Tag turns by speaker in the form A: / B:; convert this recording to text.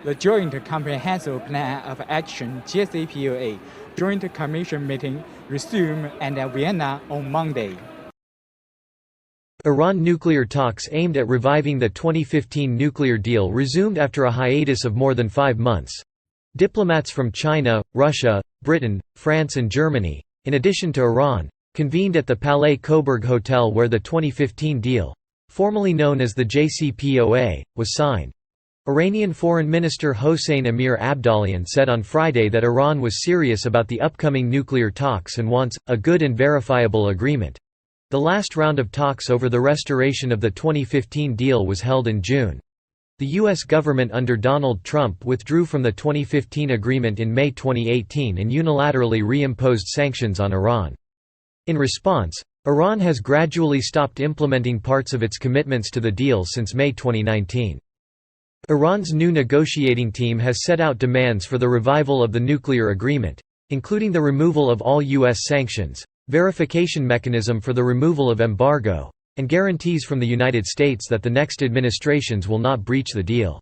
A: The Joint Comprehensive Plan of Action (JCPOA) Joint Commission meeting resumed at Vienna on Monday.
B: Iran nuclear talks aimed at reviving the 2015 nuclear deal resumed after a hiatus of more than 5 months. Diplomats from China, Russia, Britain, France and Germany, in addition to Iran, convened at the Palais Coburg Hotel where the 2015 deal, formerly known as the JCPOA, was signed. Iranian Foreign Minister Hossein Amir Abdollahian said on Friday that Iran was serious about the upcoming nuclear talks and wants a good and verifiable agreement. The last round of talks over the restoration of the 2015 deal was held in June. The U.S. government under Donald Trump withdrew from the 2015 agreement in May 2018 and unilaterally reimposed sanctions on Iran. In response, Iran has gradually stopped implementing parts of its commitments to the deal since May 2019. Iran's new negotiating team has set out demands for the revival of the nuclear agreement, including the removal of all U.S. sanctions, verification mechanism for the removal of embargo, and guarantees from the United States that the next administrations will not breach the deal.